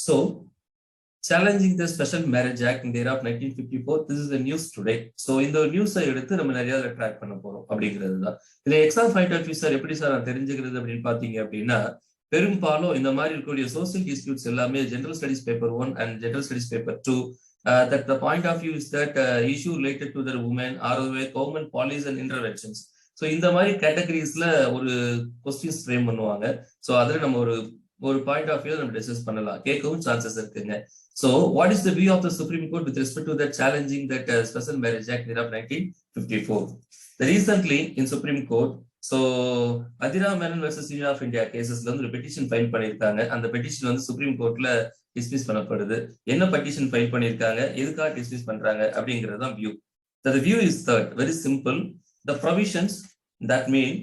So, challenging the Special Marriage Act in the year of 1954. This is the news today. So, in the news எடுத்து நம்ம நிறைய track பண்ண போறோம் அப்படிங்கிறது தான். இதுல exam point of view sir எப்படி சார் நான் தெரிஞ்சுக்கிறது அப்படின்னு பாத்தீங்க அப்படின்னா, பெரும்பாலும் இந்த மாதிரி இருக்கக்கூடிய சோசியல் டிஸ்பியூட்ஸ் எல்லாமே general studies paper 1 and general studies paper 2. That the point of view is that issue related to the women, RRB, government policies and interventions. So, இந்த மாதிரி கேட்டகரிஸ்ல ஒரு கொஸ்டின்ஸ் ஃப்ரேம் பண்ணுவாங்க. ஸோ அதில் நம்ம ஒரு பாயிண்ட் ஆஃப் வியூ நம்ம discuss பண்ணலாம், கேட்கவும் சான்சஸ் இருக்குங்க. So, what is the view of the Supreme Court with respect to that challenging that Special Marriage Act of 1954? Recently in Supreme Court, so Adira Menon versus Union of India cases ஒரு petition file பண்ணியிருக்காங்க. அந்த petition வந்து supreme கோர்ட்ல dismiss பண்ணப்படுது. என்ன petition file பண்ணியிருக்காங்க, எதுக்காக dismiss பண்றாங்க அப்படிங்கிறது தான் view. The view is that very simple. The provisions that mean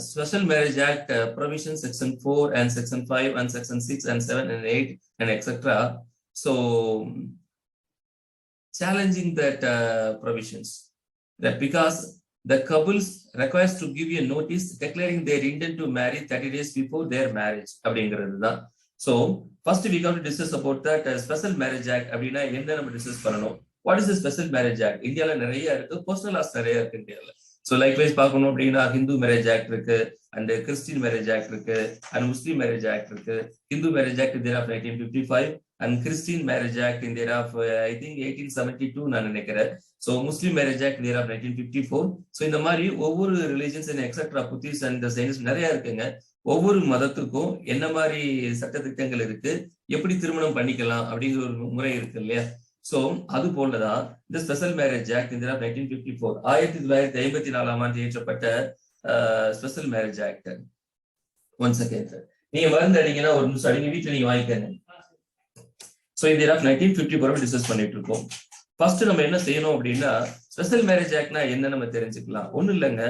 Special Marriage Act provisions section 4 and section 5 and section 6 and 7 and 8 and etc. So challenging that provisions, that because the couples requires to give a notice declaring their intent to marry 30 days before their marriage அப்படிங்கிறது தான். So first we got to discuss about that Special Marriage Act அப்படின்னா என்ன நம்ம discuss பண்ணணும். What is the Special Marriage Act? இந்தியால நிறைய இருக்கு, personal loss நிறைய இருக்கு இந்தியால. ஸோ லைக்வைஸ் பார்க்கணும் அப்படின்னா ஹிந்து மேரேஜ் ஆக்ட் இருக்கு, அண்ட் கிறிஸ்டின் மேரேஜ் ஆக்ட் இருக்கு, அண்ட் முஸ்லீம் மேரேஜ் ஆக்ட் இருக்கு. ஹிந்து மேரேஜ் ஆக்ட் இந்த of 1955 and Christian marriage act இந்த ஆஃப் ஐ திங்க் 1872 நான் நினைக்கிறேன். ஸோ முஸ்லீம் மேரேஜ் ஆக்ட் இந்த ஆஃப் 1954. ஸோ இந்த மாதிரி ஒவ்வொரு religions and etcetera Buddhists and science நிறைய இருக்குங்க. ஒவ்வொரு மதத்துக்கும் என்ன மாதிரி சட்டத்திட்டங்கள் இருக்கு, எப்படி திருமணம் பண்ணிக்கலாம் அப்படிங்கிற ஒரு முறை இருக்கு இல்லையா. சோ அது போலதான் இந்த ஸ்பெஷல் மேரேஜ் ஆக்ட் இந்த 1954 1954 ஆண்டு இயற்றப்பட்ட special marriage act. One second, நீங்க மருந்து அடிங்கன்னா ஒரு நிமிஷம் அடிங்க, வீட்டுல நீங்க வாங்கிக்கங்க. சோ இந்த 1954 டிஸ்கஸ் பண்ணிட்டு இருக்கோம். ஃபர்ஸ்ட் நம்ம என்ன செய்யணும் அப்படின்னா, ஸ்பெஷல் மேரேஜ் ஆக்ட்னா என்ன நம்ம தெரிஞ்சுக்கலாம். ஒண்ணு இல்லைங்க,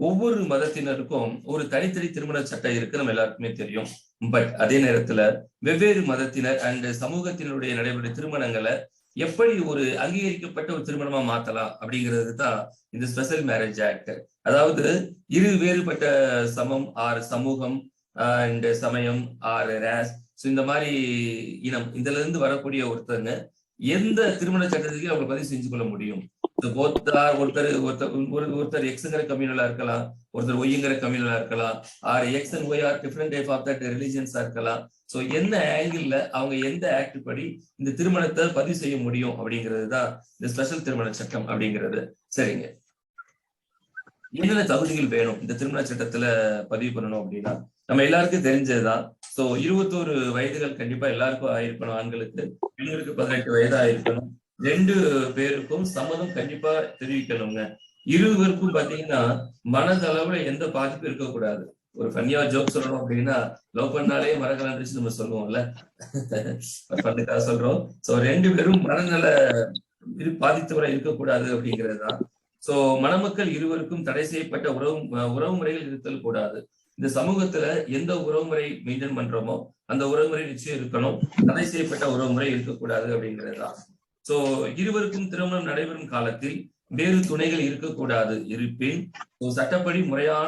ஒவ்வொரு மதத்தினருக்கும் ஒரு தனித்தனி திருமண சட்டம் இருக்கு, நம்ம எல்லாருக்குமே தெரியும். பட் அதே நேரத்துல வெவ்வேறு மதத்தினர் அண்ட் சமூகத்தினுடைய நடைபெற்ற திருமணங்களை எப்படி ஒரு அங்கீகரிக்கப்பட்ட ஒரு திருமணமா மாத்தலாம் அப்படிங்கிறது தான் இந்த ஸ்பெஷல் மேரேஜ் ஆக்ட். அதாவது இரு வேறுபட்ட சமம் ஆர் சமூகம் அண்ட் சமயம் ஆர் ரேஸ், இந்த மாதிரி இனம், இதுல இருந்து வரக்கூடிய ஒருத்தங்க எந்த திருமண சட்டத்துக்கு அவங்க பதிவு செஞ்சு கொள்ள முடியும். ஒருத்தர் எக்ஸ்ங்கிற கம்யூனலா இருக்கலாம், ஒருத்தர் ஒய்ங்கிற கம்யூனலா இருக்கலாம், are X and Y are different type of that ரிலிஜியன்ஸா இருக்கலாம். சோ என்ன ஆங்கிள் அவங்க எந்த ஆக்ட் படி இந்த திருமணத்தை பதிவு செய்ய முடியும் அப்படிங்கிறது தான் இந்த ஸ்பெஷல் திருமண சட்டம் அப்படிங்கிறது. சரிங்க, என்னென்ன தகுதிகள் வேணும் இந்த திருமண சட்டத்துல பதிவு பண்ணணும் அப்படின்னா நம்ம எல்லாருக்கும் தெரிஞ்சதுதான். சோ 21 வயதுகள் கண்டிப்பா எல்லாருக்கும் ஆயிருக்கணும், ஆண்களுக்கு. பெண்களுக்கு 18 வயது ஆயிருக்கணும். 2 பேருக்கும் சம்மதம் கண்டிப்பா தெரிவிக்கணுங்க. இருவருக்கும் பாத்தீங்கன்னா மனதளவுல எந்த பாதிப்பும் இருக்கக்கூடாது. ஒரு ஃபன்னியா ஜோக் சொல்லணும் அப்படின்னா, லவ் பண்ணாலே மறக்கலாம் நம்ம சொல்லுவோம்ல, பண்ணுக்காக சொல்றோம். சோ 2 பேரும் மனநல பாதித்தவரை இருக்கக்கூடாது அப்படிங்கிறது தான். சோ மணமக்கள் இருவருக்கும் தடை செய்யப்பட்ட உறவு முறைகள் இருத்தல் கூடாது. இந்த சமூகத்துல எந்த உறவுமுறை மெயின்டைன் பண்றோமோ அந்த உறவுமுறை நிச்சயம் இருக்கணும், தடை செய்யப்பட்ட உறவுமுறை இருக்கக்கூடாது அப்படிங்கிறது தான். சோ இருவருக்கும் திருமணம் நடைபெறும் காலத்தில் வேறு துணைகள் இருக்கக்கூடாது. இருப்பின் சட்டப்படி முறையான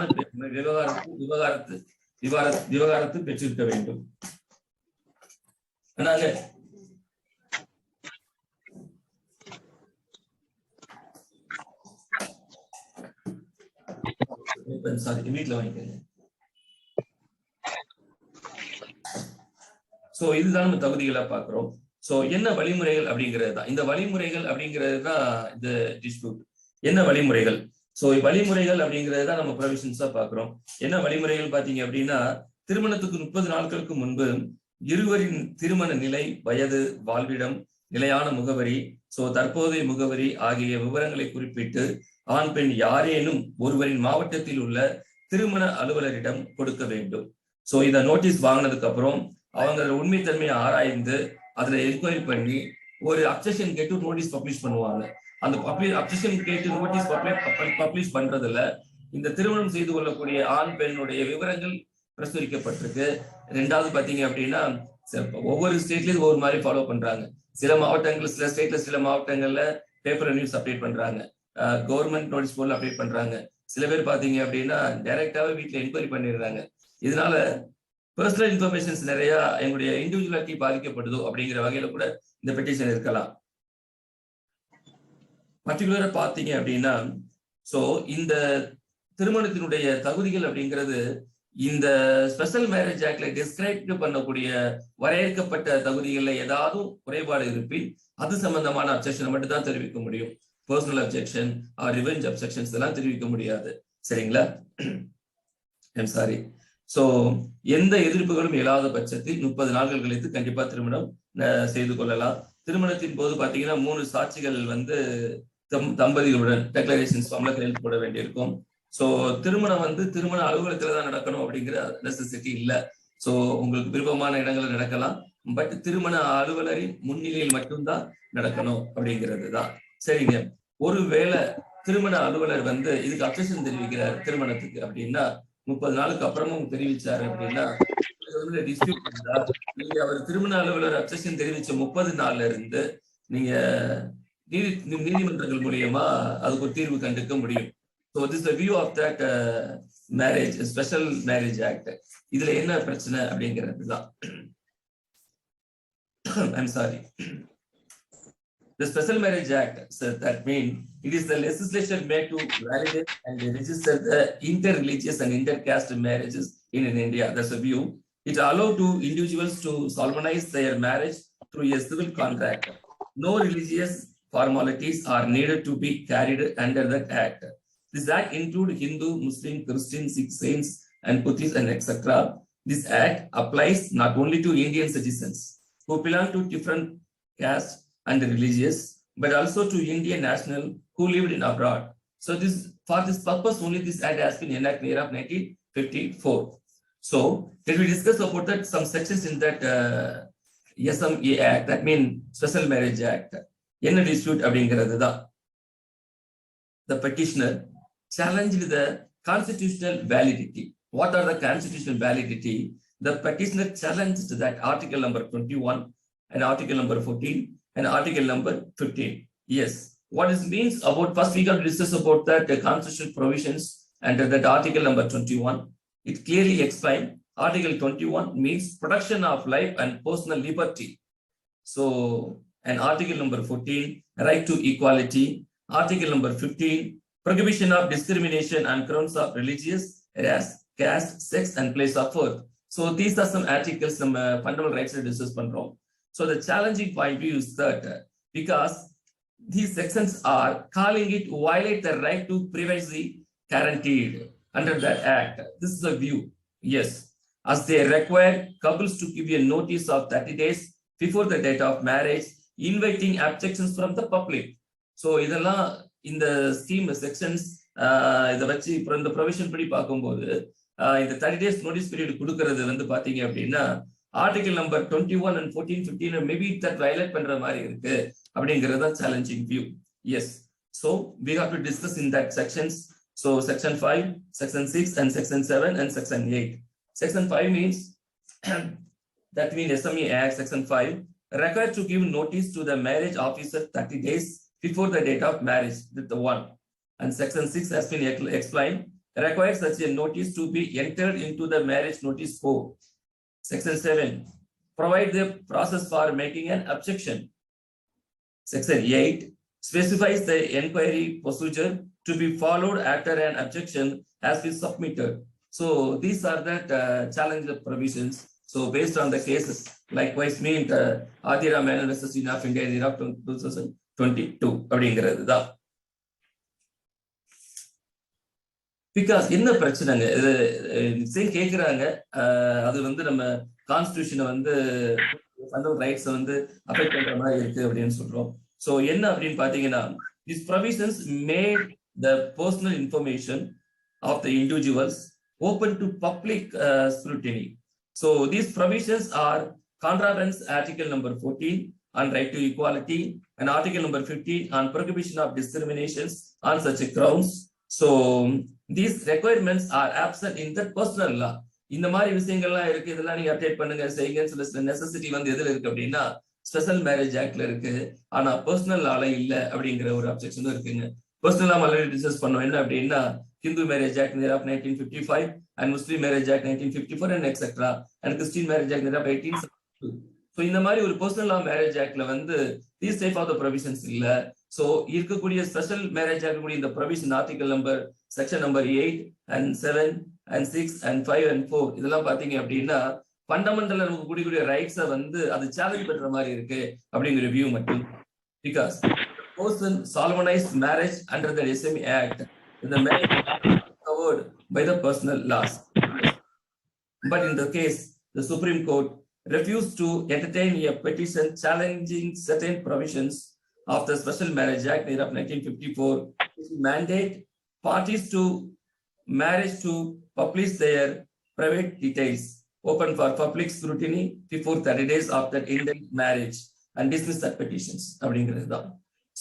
விவகாரத்து பெற்றிருக்க வேண்டும். வீட்டுல வாங்கிக்கங்க. சோ இதுதான் நம்ம தகுதிகளா பாக்குறோம். சோ என்ன வழிமுறைகள் அப்படிங்கிறது தான் இந்த வழிமுறைகள் அப்படிங்கிறது தான் இந்த டிஸ்பியூட். என்ன வழிமுறைகள்? சோ வழிமுறைகள் அப்படிங்கிறது தான் நம்ம ப்ரொவிஷன்ஸா பாக்குறோம். என்ன வழிமுறைகள் பாத்தீங்க அப்படின்னா, திருமணத்துக்கு 30 நாட்களுக்கு முன்பு இருவரின் திருமண நிலை, வயது, வாழ்விடம், நிலையான முகவரி, சோ தற்போதைய முகவரி ஆகிய விவரங்களை குறிப்பிட்டு ஆண் பெண் யாரேனும் ஒருவரின் மாவட்டத்தில் உள்ள திருமண அலுவலரிடம் கொடுக்க வேண்டும். சோ இத நோட்டீஸ் வாங்கினதுக்கு அப்புறம் அவங்க உண்மைத்தன்மையை ஆராய்ந்து அதுல என்கொயரி பண்ணி ஒரு அப்செஷன் கேட்டு நோட்டீஸ் பப்ளிஷ் பண்ணுவாங்க. அந்த அப்செஷன் கேட்டு நோட்டீஸ் பப்ளிஷ் பண்றதுல இந்த திருமணம் செய்து கொள்ளக்கூடிய ஆண் பெண்ணுடைய விவரங்கள் பிரசுரிக்கப்பட்டிருக்கு. 2வது பாத்தீங்க அப்படின்னா, ஒவ்வொரு ஸ்டேட்லயும் ஒவ்வொரு மாதிரி ஃபாலோ பண்றாங்க. சில மாவட்டங்கள், சில ஸ்டேட்ல, சில மாவட்டங்கள்ல பேப்பர் நியூஸ் அப்டேட் பண்றாங்க, கவர்மெண்ட் நோட்டீஸ் போர்ட்ல அப்டேட் பண்றாங்க. சில பேர் பாத்தீங்க அப்படின்னா டைரக்டாவே வீட்டுல என்கொயரி பண்ணிடுறாங்க. இதனால பர்சனல் இன்ஃபர்மேஷன்ஸ் நிறைய எங்களுடைய இண்டிவிஜுவாலிட்டி பாதிக்கப்படுதோ அப்படிங்கிற வகையில கூட இந்த பெட்டிஷன் இருக்கலாம். பர்டிகுலரா பாத்தீங்க அப்படின்னா, சோ இந்த திருமணத்தினுடைய தகுதிகள் அப்படிங்கிறது இந்த ஸ்பெஷல் மேரேஜ் ஆக்ட்ல டிஸ்கிரைப் பண்ணக்கூடிய வரையறுக்கப்பட்ட தகுதிகளில் ஏதாவது குறைபாடு இருப்பின் அது சம்பந்தமான அப்செக்ஷனை மட்டும் தான் தெரிவிக்க முடியும். Personal objection R revenge objections எல்லாம் தெரிவிக்க முடியாது. சரிங்களா? I'm sorry. சோ எந்த எதிர்ப்புகளும் இல்லாத பட்சத்தில் 30 நாட்கள் கழித்து கண்டிப்பா திருமணம் செய்து கொள்ளலாம். திருமணத்தின் போது பாத்தீங்கன்னா 3 சாட்சிகள் தம்பதிகளுடன் டெக்ளரேஷன்ஸ் ஃபார்ம்ல கையெழுத்து போட வேண்டியிருக்கும். சோ திருமணம் திருமண அலுவலகத்துல தான் நடக்கணும் அப்படிங்கிற நெசசிட்டி இல்ல. சோ உங்களுக்கு விருப்பமான இடங்கள்ல நடக்கலாம். பட் திருமண அலுவலரின் முன்னிலையில் மட்டும்தான் நடக்கணும் அப்படிங்கிறது தான். சரிங்க. ஒருவேளை திருமண அலுவலர் இதுக்கு அப்செக்ஷன் தெரிவிக்கிறார் திருமணத்துக்கு அப்படின்னா 30 நாளுக்கு அப்புறமும் தெரிவிச்சாரு அப்படின்னா டிஸ்பியூட் இருந்தா நீங்க அவர் திருமண அலுவலர் அப்செக்ஷன் தெரிவிச்ச 30 நாள்ல இருந்து நீங்க நீதிமன்றங்கள் மூலியமா அதுக்கு ஒரு தீர்வு கண்டுக்க முடியும். So this is the view of that marriage, special marriage act. இதுல என்ன பிரச்சனை அப்படிங்கிறது தான். I'm sorry. The special marriage act says that it is the legislation made to validate and register the interreligious and intercaste marriages in India. That's a view. It allows to individuals to solemnize their marriage through a civil contract. No religious formalities are needed to be carried under that act. This act includes Hindu, Muslim, Christian, Sikh, Saints, and Buddhists, and etc. This act applies not only to Indian citizens who belong to different castes and religions, but also to Indian nationals who lived in abroad. So for this purpose only this act has been enacted in the year of 1954. So let me discuss about that some sections in that SMA Act, that means Special Marriage Act. Enna dispute அப்படிங்கிறது தான். The petitioner challenged the constitutional validity. What are the constitutional validity? The petitioner challenged that article number 21 and article number 14 and article number 15. Yes. What it means about, first we got to discuss about that the constitutional provisions under that article number 21. It clearly explained article 21 means protection of life and personal liberty. So, and article number 14, right to equality. Article number 15, prohibition of discrimination on grounds of religious, race, caste, sex, and place of birth. So these are some articles, some fundamental rights to discuss pandrom. So the challenging point view is that because these sections are calling it violate the right to privacy guaranteed under that act. This is the view. Yes, as they require couples to give a notice of 30 days before the date of marriage, inviting objections from the public. So இதெல்லாம் இந்த scheme sections இதை வச்சு இப்போ இந்த provision படி பார்க்கும்போது இந்த 30 days notice period கொடுக்கறது பாத்தீங்க அப்படின்னா article number 21 and 14, 15 maybe that violate பண்ற மாதிரி இருக்கு அப்படிங்கிறது தான் challenging view. Yes. So we have to discuss in that sections. So section 5, section 6 and section 7 and section 8. Section 5 means that means SMA Act section 5 required to give notice to the marriage officer 30 days before the date of marriage, the one. And section 6 has been explained, requires such a notice to be entered into the marriage notice form. Section 7, provide the process for making an objection. Section 8 specifies the inquiry procedure to be followed after an objection has been submitted. So these are the challenge provisions. So based on the cases, likewise mean the Adira Manual versus of India in 2022 அப்படிங்கிறது தான். Because என்ன பிரச்சனைங்க இது கேட்கிறாங்க, அது நம்ம கான்ஸ்டிடியூஷனை fundamental rights affect பண்ற மாதிரி இருக்கு அப்படின்னு சொல்றோம். ஸோ என்ன அப்படின்னு பாத்தீங்கன்னா, these provisions made the personal information of the individuals open to public scrutiny. So these provisions are contravenes article number 14 on right to equality and article number 15 on prohibition of discriminations on such grounds. So these requirements are absent in the personal law. இந்த மாதிரி விஷயங்கள்லாம் இருக்கு, இதெல்லாம் நீங்க update பண்ணுங்க செய்யுங்கன்னு சொல்ல necessity எதுல இருக்கு அப்படின்னா ஸ்பெஷல் மேரேஜ் ஆக்ட்ல இருக்கு. ஆனா பர்சனல் லால இல்ல அப்படிங்கிற ஒரு அப்செக்ஷனும் இருக்குங்க. பர்சனல் லா ஆல்ரெடி டிஸ்கஸ் பண்ணோம். என்ன அப்படின்னா Hindu Marriage Act of 1955 and Muslim Marriage Act 1954 and etc. and Christian Marriage Act of 1872. So இந்த மாதிரி ஒரு பர்சனல் லா மேரேஜ் ஆக்ட்ல வந்து these type of the provisions இல்ல. சோ இருக்கக்கூடிய ஸ்பெஷல் மேரேஜ் ஆக்ட் கூடிய இந்த provision article number section number 8 and 7 and 6 and 5 and 4 இதெல்லாம் பாத்தீங்க அப்படின்னா ஃபண்டமெண்டல் நமக்கு கூடிய ரைட்ஸை வந்து அது சேலஞ்ச் பண்ற மாதிரி இருக்கு அப்படிங்கிற வியூ மட்டும். Because person solemnized marriage under the SMA Act, the marriage is covered by the personal laws. But in the case, the Supreme Court refused to entertain a petition challenging certain provisions of the Special Marriage Act of 1954, which mandate parties to marriage to publish their private details, open for public scrutiny before 30 days after indent marriage, and dismiss that petitions.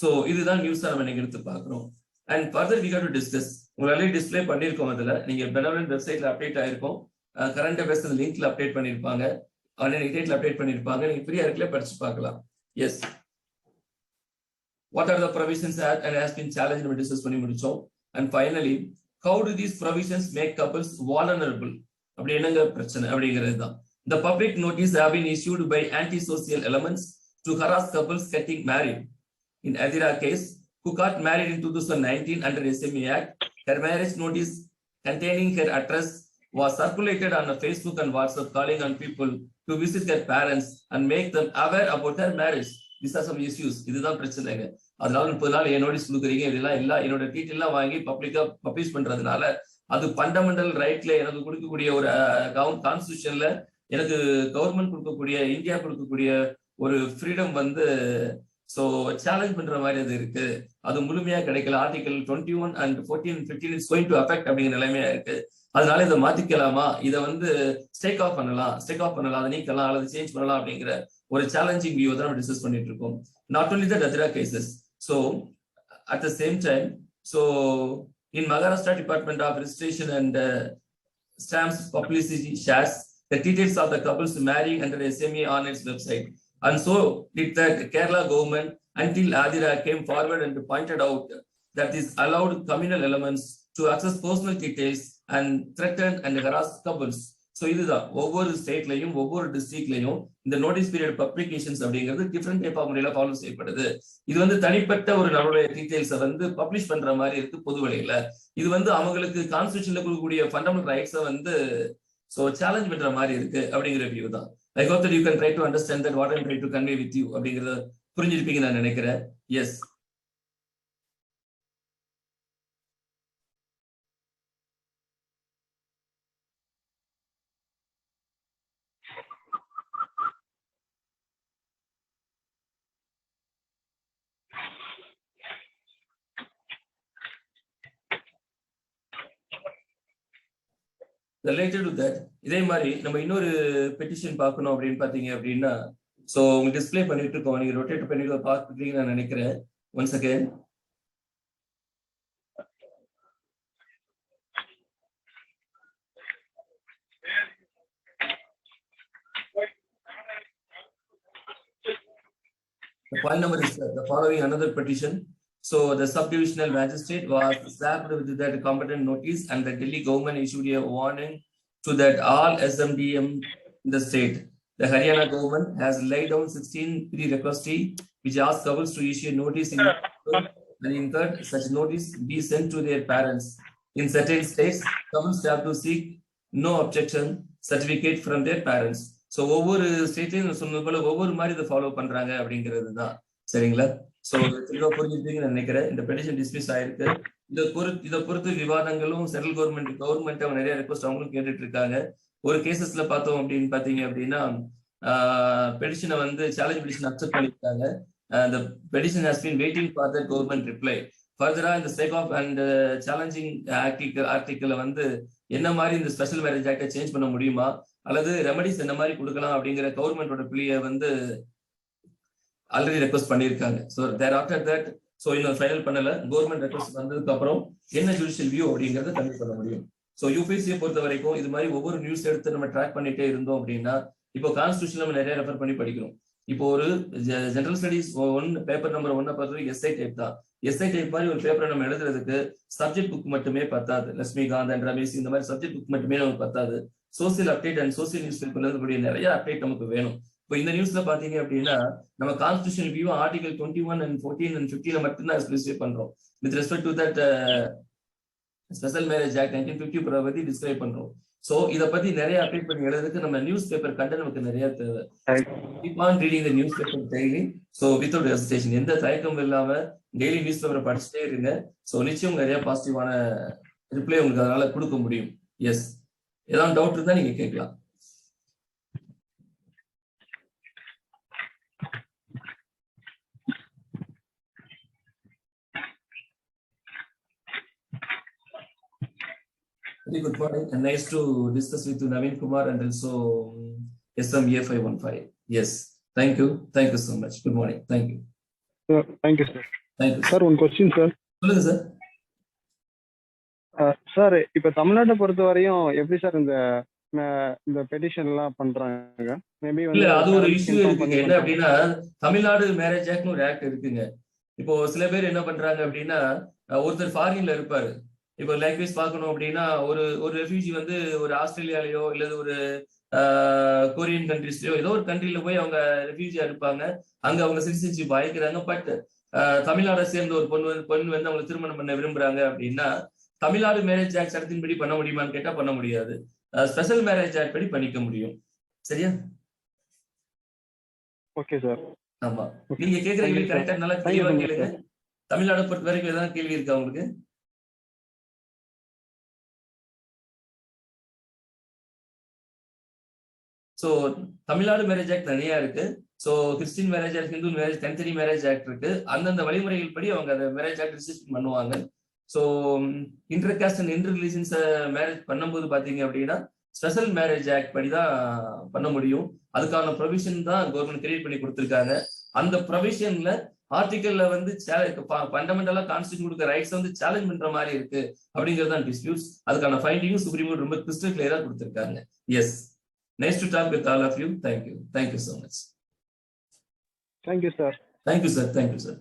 So, இதுதான் news நம்ம நீங்க எடுத்து பார்க்கிறோம். And further we got to discuss. உங்களுக்கு display பண்ணிருக்கோம். அதுல நீங்க benevolent வெப்சைட்ல அப்டேட் ஆயிருக்கும். கரண்ட் அஃபேர்ஸ் லிங்க்ல அப்டேட் பண்ணிருப்பாங்க. ஆன்லைன் இன்டர்நெட்ல அப்டேட் பண்ணிருப்பாங்க. நீங்க ஃப்ரீயா இருக்கல படிச்சு பார்க்கலாம். Yes. What are the provisions that has been challenged and discussed பண்ணி முடிச்சோம். And finally, how do these provisions make couples vulnerable? அப்படி என்னங்க பிரச்சனை அப்படிங்கிறது தான். The public notice have been issued by anti-social elements to harass couples getting married. In Adira case, who got married in 2019 under SMA Act, her marriage notice containing her address was circulated on Facebook and WhatsApp, calling on people to visit their parents and make them aware about their marriage. These are some issues. இதுதான் பிரச்சனைங்க. அதனால 30 நாள் என் notice கொடுக்குறீங்க, இதெல்லாம் இல்ல என்னோட டீட்டெயிலாம் வாங்கி பப்ளிக்கா பப்ளிஷ் பண்றதுனால அது ஃபண்டமெண்டல் ரைட்ல எனக்கு கொடுக்கக்கூடிய ஒரு கான்ஸ்டிடியூஷன்ல எனக்கு கவர்மெண்ட் கொடுக்கக்கூடிய இந்தியா கொடுக்கக்கூடிய ஒரு ஃப்ரீடம் வந்து சோ சேலஞ்ச் பண்ற மாதிரி அது இருக்கு. அது முழுமையா கிடைக்கல. Article 21 and 14 15 is going to affect அப்படிங்கிற நிலைமையா இருக்கு. அதனால இதை மாத்திக்கலாமா, இதை வந்து ஸ்டேக் ஆஃப் பண்ணலாம், அதை நீக்கலாம் அல்லது சேஞ்ச் பண்ணலாம் அப்படிங்கிற ஒரு சேலஞ்சிங் வியூ தான் நம்ம டிஸ்கஸ் பண்ணிட்டு இருக்கோம். Not only that other cases. So at the same time, so in Maharashtra department of registration and stamps publicity shares the details of the couples marrying under SMA on its website. And so did the Kerala government until Adira came forward and pointed out that this allowed communal elements to access personal details and threaten and harass couples. So இதுதான் ஒவ்வொரு ஸ்டேட்லயும் ஒவ்வொரு டிஸ்ட்ரிக்ட்லயும் இந்த notice period publications அப்படிங்கிறது different type of முறையில follow செய்யப்படுது. இது வந்து தனிப்பட்ட ஒரு நம்மளுடைய டீடைல்ஸை வந்து பப்ளிஷ் பண்ற மாதிரி இருக்கு பொது வழியில. இது வந்து அவங்களுக்கு கான்ஸ்டிடியூஷன்ல கொடுக்கக்கூடிய ஃபண்டமெண்டல் ரைட்ஸை வந்து so challenge பண்ற மாதிரி இருக்கு அப்படிங்கிற வியூ தான். I hope that you can try to understand that what I'm trying to convey with you அப்படிங்கறத புரிஞ்சிருப்பீங்க நான் நினைக்கிறேன். Yes. Related to that, இதே மாதிரி நம்ம இன்னொரு பெட்டிஷன் பார்க்கணும் அப்படின்னு பாத்தீங்க அப்படின்னா, சோ உங்களுக்கு டிஸ்ப்ளே பண்ணிட்டு இருக்கோம், நீங்க ரொட்டேட் பண்ணி பார்த்துட்டீங்கன்னு நான் நினைக்கிறேன். Once again the point number is the following another petition. So the subdivisional magistrate was slapped with that competent notice and the Delhi government issued a warning to that all SMDM in the state. The Haryana government has laid down 16 prerequisites which ask couples to issue a notice in and in third such notice be sent to their parents. In certain states, couples have to seek no objection certificate from their parents. So ஒவ்வொரு ஸ்டேட்லயும் சொன்னது போல ஒவ்வொரு மாதிரி இதை follow பண்றாங்க அப்படிங்கிறது தான். சரிங்களா? சோ தெளிவா புரிஞ்சுட்டீங்கன்னு நினைக்கிறேன். இந்த பெட்டிஷன் டிஸ்மிஸ் ஆயிருக்கு. இதை பொறுத்து விவாதங்களும் சென்ட்ரல் கவர்மெண்ட் நிறைய ரெக்வஸ்ட் அவங்களும் கேட்டுட்டு இருக்காங்க. ஒரு கேசஸ்ல பார்த்தோம் அப்படின்னு பாத்தீங்க அப்படின்னா பெட்டிஷனை வந்து சேலஞ்ச் பெட்டிஷன் அக்செப்ட் பண்ணிருக்காங்க. the petition has been waiting for the government reply. Further இந்த stake of and challenging article வந்து என்ன மாதிரி இந்த ஸ்பெஷல் மேரேஜ் ஆக்டை சேஞ்ச் பண்ண முடியுமா அல்லது ரெமடிஸ் என்ன மாதிரி கொடுக்கலாம் அப்படிங்கிற கவர்மெண்டோட பிள்ளைய வந்து ஆல்ரெடி ரெக்வஸ்ட் பண்ணியிருக்காங்க. So thereafter that so இன்னும் ஃபைனல் பண்ணல. கவர்மெண்ட் ரெக்வஸ்ட் வந்ததுக்கு அப்புறம் என்ன ஜுடிஷியல் வியூ அப்படிங்கறத கன்வே பண்ண முடியும். ஸோ யூபிஎஸ்சியை பொறுத்த வரைக்கும் இது மாதிரி ஒவ்வொரு நியூஸ் எடுத்து நம்ம ட்ராக் பண்ணிட்டே இருந்தோம் அப்படின்னா இப்போ கான்ஸ்டியூஷன் நம்ம நிறைய ரெஃபர் பண்ணி படிக்கிறோம். இப்போ ஒரு ஜெனரல் ஸ்டடிஸ் பேப்பர் நம்பர் 1 பொறுத்த வரைக்கும் எஸ்ஐ டைப் தான். எஸ்ஐ டைப் மாதிரி ஒரு பேப்பரை நம்ம எழுதுறதுக்கு சப்ஜெக்ட் புக் மட்டுமே பத்தாது. லட்சுமிகாந்த் அண்ட் ரமேஷ் இந்த மாதிரி சப்ஜெக்ட் புக் மட்டுமே நமக்கு பத்தாது. Social update and social news பேப்பர்ல இருக்கக்கூடிய நிறைய அப்டேட் நமக்கு வேணும். இப்போ இந்த நியூஸ்ல பாத்தீங்க அப்படின்னா நம்ம constitution view article 21 and 14 and 15 மட்டும்தான் ஸ்பெசிஃபை பண்றோம். With respect to that special marriage act 1950 பத்தி டிஸ்கிரைப் பண்றோம். சோ இத பத்தி நிறைய அப்டேட் பண்ணி எழுதுறதுக்கு நம்ம நியூஸ் பேப்பர் கண்டென்ட் நமக்கு நிறைய தேவை. Keep on reading the news paper daily. So without hesitation, எந்த தயக்கமும் இல்லாம டெய்லி நியூஸ் பேப்பரை படிச்சுட்டே இருங்க. சோ நிச்சயம் நிறைய பாசிட்டிவான ரிப்ளை உங்களுக்கு அதனால கொடுக்க முடியும். எஸ், ஏதாவது டவுட் இருந்தா நீங்க கேட்கலாம். Very good morning and nice to discuss with you, Naveen Kumar, and also SMA 515. Yes, thank you so much. Good morning. Thank you. Thank you, sir. Thank you. Sir, one question, sir. சொல்லுங்க sir. Sir இப்ப தமிழ்நாட்டை பொறுத்த வரையும் எப்படி sir இந்த petition எல்லாம் பண்றாங்க? Maybe இல்ல, அது ஒரு இஷ்யூ இருக்குங்க. என்ன அப்படின்னா தமிழ்நாடு மேரேஜ் ஆக்ட்னு ஒரு ஆக்ட் இருக்குங்க. இப்போ சில பேர் என்ன பண்றாங்க அப்படின்னா ஒருத்தர் ஃபாரின்ல இருப்பாரு. இப்போ லைக்வைஸ் பார்க்கணும் அப்படின்னா ஒரு ரெஃப்யூஜி வந்து ஒரு ஆஸ்திரேலியாலயோ இல்லது ஒரு கொரியன் கண்ட்ரிஸ்லயோ ஏதோ ஒரு கண்ட்ரில போய் அவங்க ரெஃப்யூஜியா இருப்பாங்க. அங்க அவங்க சிட்டிசன்ஷிப் ஆயிக்கிறாங்க. பட் தமிழ்நாடை சேர்ந்த ஒரு பொண்ணு வந்து அவங்க திருமணம் பண்ண விரும்புறாங்க அப்படின்னா தமிழ்நாடு மேரேஜ் ஆக்ட் சட்டத்தின்படி பண்ண முடியுமான்னு கேட்டா பண்ண முடியாது. ஸ்பெஷல் மேரேஜ் ஆக்ட் படி பண்ணிக்க முடியும். சரியா? Okay sir. ஆமா, நீங்க கேக்குற கேள்வி கரெக்டா நல்லா தெளிவா கேளுங்க. தமிழ்நாடு பொறுத்த வரைக்கும் ஏதாவது கேள்வி இருக்கா உங்களுக்கு? சோ தமிழ்நாடு மேரேஜ் ஆக்ட் தனியா இருக்கு. So Christian marriage act, Hindu marriage, தனித்தனி மேரேஜ் ஆக்ட் இருக்கு. அந்தந்த வழிமுறைகள் படி அவங்க அந்த மேரேஜ் ஆக்ட் ரிஜிஸ்டர் பண்ணுவாங்க. So inter cost and inter religions marriage பண்ணும்போது பாத்தீங்க அப்படின்னா ஸ்பெஷல் மேரேஜ் ஆக்ட் படி தான் பண்ண முடியும். அதுக்கான ப்ரொவிஷன் தான் கவர்மெண்ட் கிரியேட் பண்ணி கொடுத்திருக்காங்க. அந்த ப்ரொவிஷன்ல ஆர்டிகல்ல வந்து ஃபண்டமெண்டலா கான்ஸ்டிடியூஷன் கொடுக்க ரைட்ஸ் வந்து சேலஞ்ச் பண்ற மாதிரி இருக்கு அப்படிங்கிறது தான் டிஸ்பியூட்ஸ். அதுக்கான ஃபைண்டிங்கும் சுப்ரீம் கோர்ட் ரொம்ப கிறிஸ்டல் கிளியரா கொடுத்திருக்காங்க. Yes, nice to talk with all of you. Thank you so much. Thank you, sir. Thank you, sir.